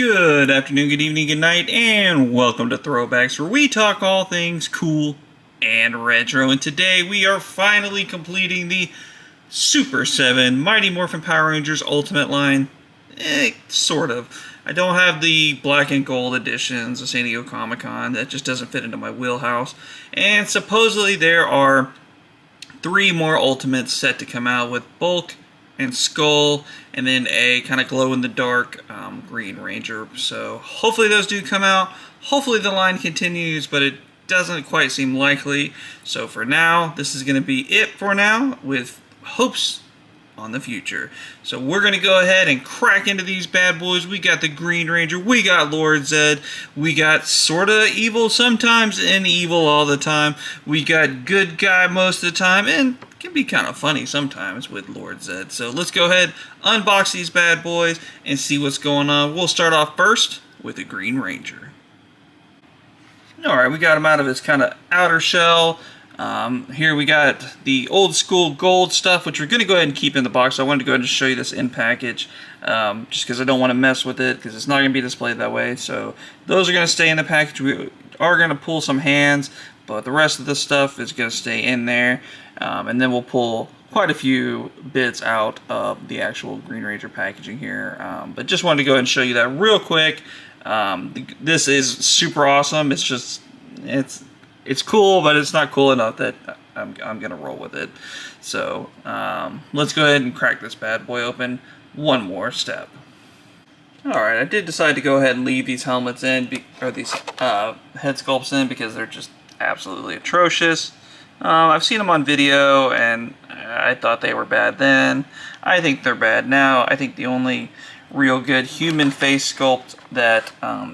Good afternoon, good evening, good night, and welcome to Throwbacks, where we talk all things cool and retro. And today we are finally completing the Super 7 Mighty Morphin Power Rangers Ultimate line. Sort of. I don't have the black and gold editions of San Diego Comic-Con. That just doesn't fit into my wheelhouse. And supposedly there are 3 more Ultimates set to come out with Bulk and Skull, and then a kind of glow-in-the-dark Green Ranger. So hopefully those do come out. Hopefully the line continues, but it doesn't quite seem likely. So for now, this is going to be it for now, with hopes on the future. So we're going to go ahead and crack into these bad boys. We got the Green Ranger, we got Lord Zedd, we got sorta evil sometimes and evil all the time, we got good guy most of the time, and can be kind of funny sometimes with Lord Zedd. So let's go ahead, unbox these bad boys, and see what's going on. We'll start off first with the Green Ranger. Alright, we got him out of his kind of outer shell. Here we got the old school gold stuff, which we're going to go ahead and keep in the box. So I wanted to go ahead and show you this in package, just because I don't want to mess with it, because it's not going to be displayed that way. So those are going to stay in the package. We are going to pull some hands, but the rest of the stuff is going to stay in there. And then we'll pull quite a few bits out of the actual Green Ranger packaging here. But just wanted to go ahead and show you that real quick. This is super awesome. It's just, it's cool, but it's not cool enough that I'm going to roll with it. So let's go ahead and crack this bad boy open one more step. Alright, I did decide to go ahead and leave these helmets in, or these head sculpts in, because they're just absolutely atrocious. I've seen them on video, and I thought they were bad then. I think they're bad now. I think the only real good human face sculpt that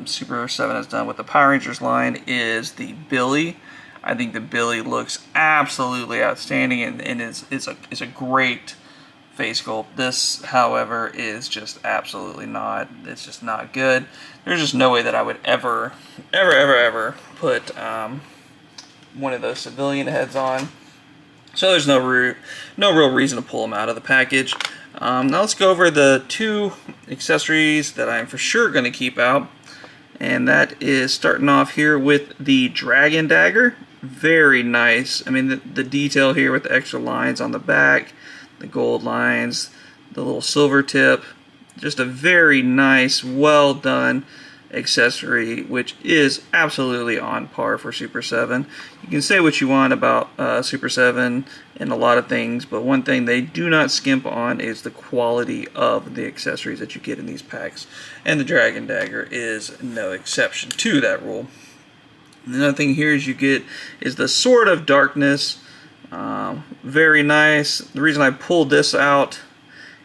Super 7 has done with the Power Rangers line is the Billy. I think the Billy looks absolutely outstanding, and is a great face sculpt. This, however, is just absolutely not. It's just not good. There's just no way that I would ever put one of those civilian heads on. So there's no real reason to pull them out of the package. Now let's go over the 2 accessories that I'm for sure going to keep out. And that is starting off here with the Dragon Dagger. Very nice. I mean, the detail here with the extra lines on the back, the gold lines, the little silver tip. Just a very nice, well done accessory, which is absolutely on par for Super 7. You can say what you want about Super 7 and a lot of things, but one thing they do not skimp on is the quality of the accessories that you get in these packs, and the Dragon Dagger is no exception to that rule. Another thing here is you get is the Sword of Darkness. Very nice. The reason I pulled this out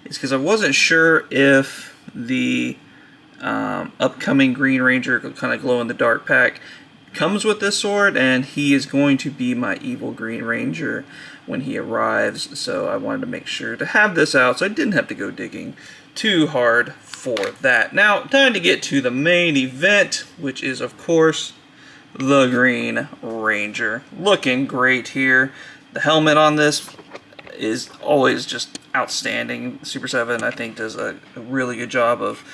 is because I wasn't sure if the upcoming Green Ranger kind of glow-in-the-dark pack comes with this sword, and he is going to be my evil Green Ranger when he arrives, so I wanted to make sure to have this out so I didn't have to go digging too hard for that. Now, time to get to the main event, which is, of course, the Green Ranger. Looking great here. The helmet on this is always just outstanding. Super 7, I think, does a really good job of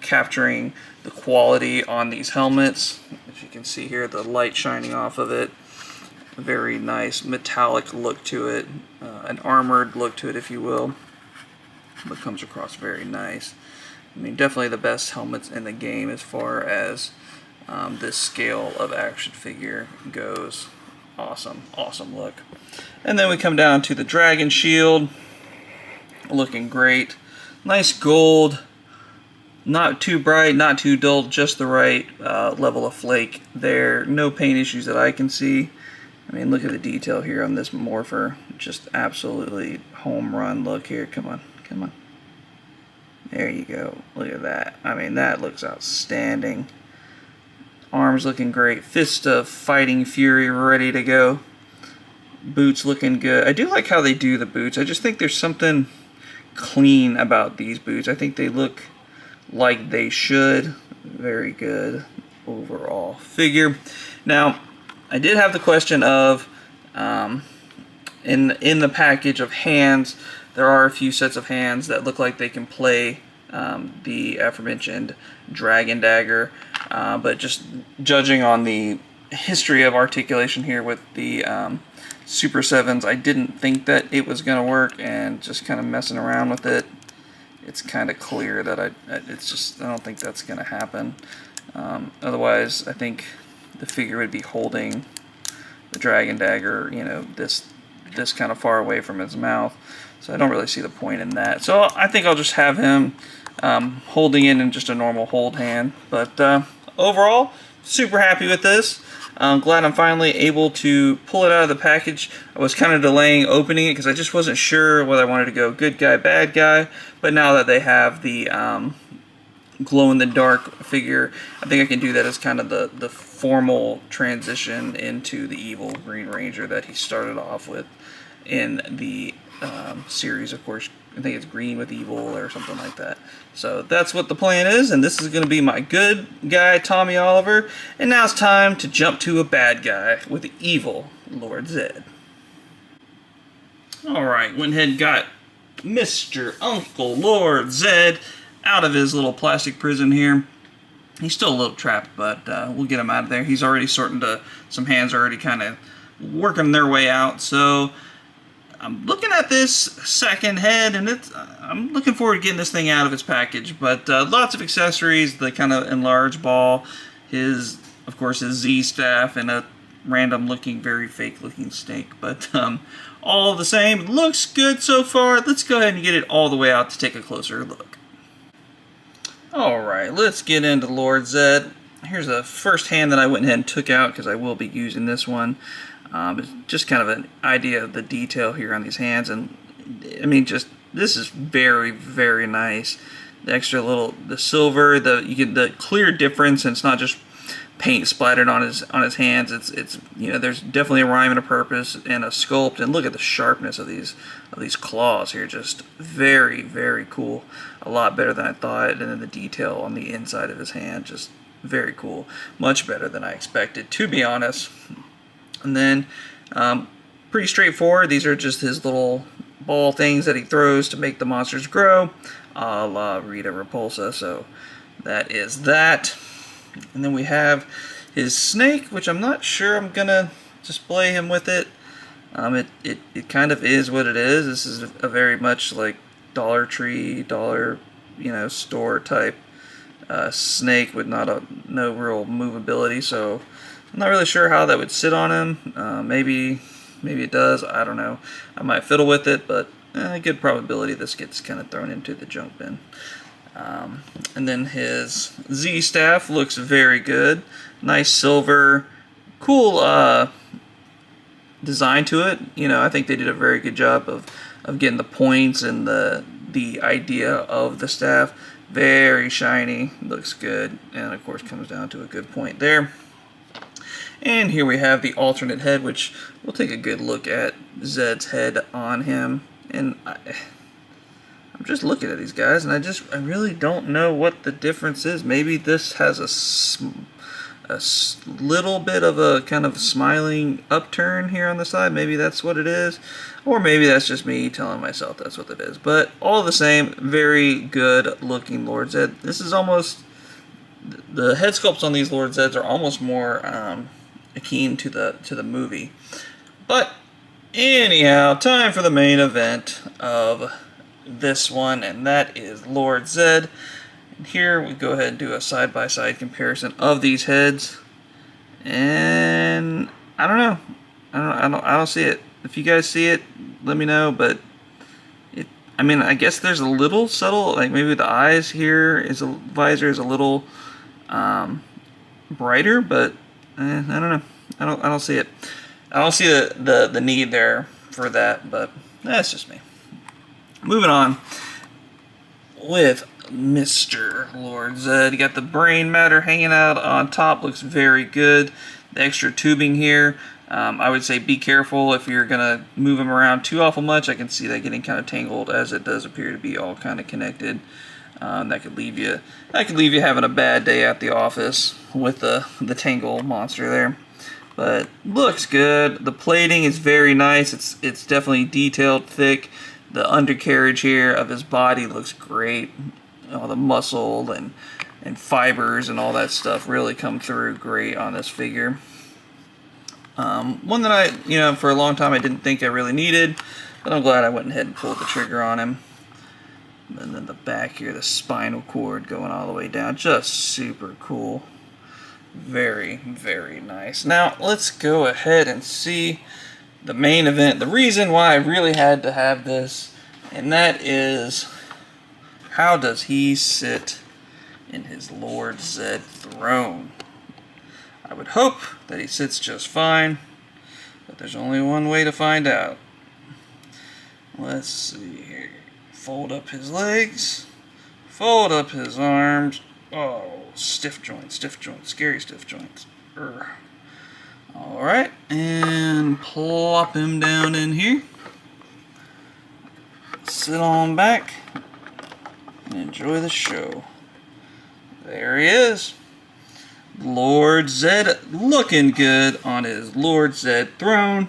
capturing the quality on these helmets. As you can see here, the light shining off of it. A very nice metallic look to it. An armored look to it, if you will. But comes across very nice. I mean, definitely the best helmets in the game as far as this scale of action figure goes. Awesome, awesome look. And then we come down to the Dragon Shield. Looking great. Nice gold. Not too bright, not too dull, just the right level of flake there. No paint issues that I can see. I mean, look at the detail here on this morpher. Just absolutely home run look here. Come on, come on. There you go. Look at that. I mean, that looks outstanding. Arms looking great. Fist of Fighting Fury ready to go. Boots looking good. I do like how they do the boots. I just think there's something clean about these boots. I think they look like they should. Very good overall figure. Now, I did have the question of in the package of hands, there are a few sets of hands that look like they can play the aforementioned Dragon Dagger. But just judging on the history of articulation here with the Super 7s, I didn't think that it was going to work, and just kind of messing around with it, it's kind of clear that I don't think that's going to happen. Otherwise, I think the figure would be holding the Dragon Dagger, you know, this kind of far away from his mouth. So I don't really see the point in that. So I think I'll just have him holding it in just a normal hold hand. But overall, super happy with this. I'm glad I'm finally able to pull it out of the package. I was kind of delaying opening it because I just wasn't sure whether I wanted to go good guy, bad guy. But now that they have the glow-in-the-dark figure, I think I can do that as kind of the formal transition into the evil Green Ranger that he started off with in the series. Of course, I think it's Green with Evil or something like that. So that's what the plan is, and this is going to be my good guy, Tommy Oliver. And now it's time to jump to a bad guy with the evil Lord Zedd. Alright, went ahead and got Mr. Uncle Lord Zedd out of his little plastic prison here. He's still a little trapped, but we'll get him out of there. He's already starting to, some hands are already kind of working their way out. So I'm looking at this second head, and I'm looking forward to getting this thing out of its package. But lots of accessories, the kind of enlarged ball, of course, his Z staff, and a random looking, very fake looking snake. But all the same, looks good so far. Let's go ahead and get it all the way out to take a closer look. Alright, let's get into Lord Zedd. Here's the first hand that I went ahead and took out because I will be using this one. It's just kind of an idea of the detail here on these hands, and I mean, just this is very, very nice. The extra little, the silver, you get the clear difference, and it's not just paint splattered on his hands. It's you know, there's definitely a rhyme and a purpose and a sculpt, and look at the sharpness of these claws here. Just very, very cool. A lot better than I thought, and then the detail on the inside of his hand, just very cool. Much better than I expected, to be honest. And then, pretty straightforward. These are just his little ball things that he throws to make the monsters grow, a la Rita Repulsa. So that is that. And then we have his snake, which I'm not sure I'm gonna display him with it. It kind of is what it is. This is a very much like Dollar Tree, store type snake with no real movability. So I'm not really sure how that would sit on him. Maybe it does. I don't know. I might fiddle with it, but good probability this gets kind of thrown into the junk bin. And then his Z staff looks very good. Nice silver, cool design to it. You know, I think they did a very good job of getting the points and the idea of the staff. Very shiny, looks good, and of course comes down to a good point there. And here we have the alternate head, which we'll take a good look at Zedd's head on him. And I'm just looking at these guys, and I really don't know what the difference is. Maybe this has a little bit of a kind of smiling upturn here on the side. Maybe that's what it is. Or maybe that's just me telling myself that's what it is. But all the same, very good looking Lord Zedd. This is almost, the head sculpts on these Lord Zeds are almost more akin to the movie. But anyhow, time for the main event of this one, and that is Lord Zedd. And here we go ahead and do a side-by-side comparison of these heads, and I don't know. I don't see it. If you guys see it, let me know. But I mean, I guess there's a little subtle, like maybe the eyes here visor is a little brighter, but I don't know. I don't see it. I don't see the need there for that, but that's just me. Moving on with Mr. Lord Zedd. You got the brain matter hanging out on top. Looks very good. The extra tubing here. I would say be careful if you're going to move them around too awful much. I can see that getting kind of tangled, as it does appear to be all kind of connected. That could leave you having a bad day at the office with the tangle monster there. But looks good. The plating is very nice. It's definitely detailed, thick. The undercarriage here of his body looks great. all the muscle and fibers and all that stuff really come through great on this figure. One that I, for a long time I didn't think I really needed, but I'm glad I went ahead and pulled the trigger on him. And then the back here, the spinal cord going all the way down, just super cool. Very, very nice. Now, let's go ahead and see the main event, the reason why I really had to have this, and that is, how does he sit in his Lord Zedd throne? I would hope that he sits just fine, but there's only one way to find out. Let's see here. Fold up his legs, fold up his arms. Oh, stiff joints, scary stiff joints. Alright, and plop him down in here. Sit on back and enjoy the show. There he is. Lord Zedd, looking good on his Lord Zedd throne,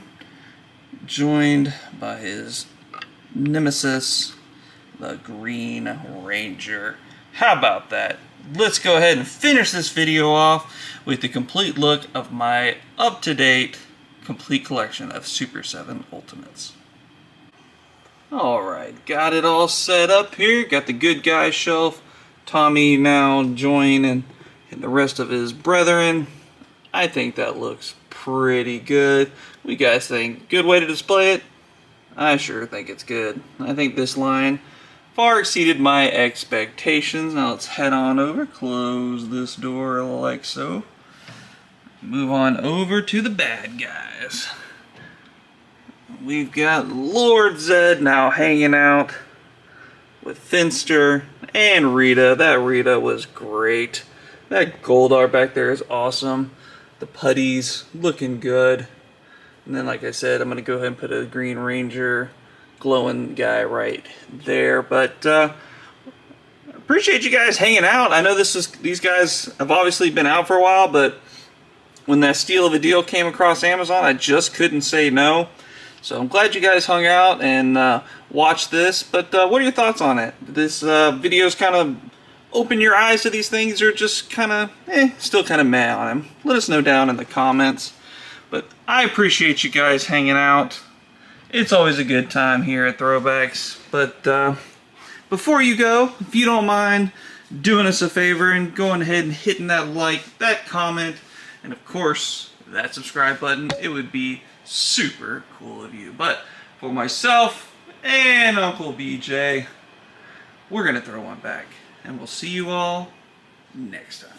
joined by his nemesis, the Green Ranger. How about that? Let's go ahead and finish this video off with the complete look of my up-to-date complete collection of Super 7 Ultimates. Alright, got it all set up here. Got the good guy shelf. Tommy now joining and the rest of his brethren. I think that looks pretty good. What do you guys think? Good way to display it? I sure think it's good. I think this line far exceeded my expectations. Now let's head on over, close this door like so. Move on over to the bad guys. We've got Lord Zedd now hanging out with Finster and Rita. That Rita was great. That gold art back there is awesome. The putties looking good. And then, like I said, I'm going to go ahead and put a Green Ranger glowing guy right there. But appreciate you guys hanging out. I know these guys have obviously been out for a while, but when that steal of a deal came across Amazon, I just couldn't say no. So I'm glad you guys hung out and watched this. But what are your thoughts on it? Did this video's kind of open your eyes to these things, or just kind of, still kind of meh on them? Let us know down in the comments. But I appreciate you guys hanging out. It's always a good time here at Throwbacks. But before you go, if you don't mind doing us a favor and going ahead and hitting that like, that comment, and of course that subscribe button, it would be super cool of you. But for myself and Uncle BJ, we're gonna throw one back, and we'll see you all next time.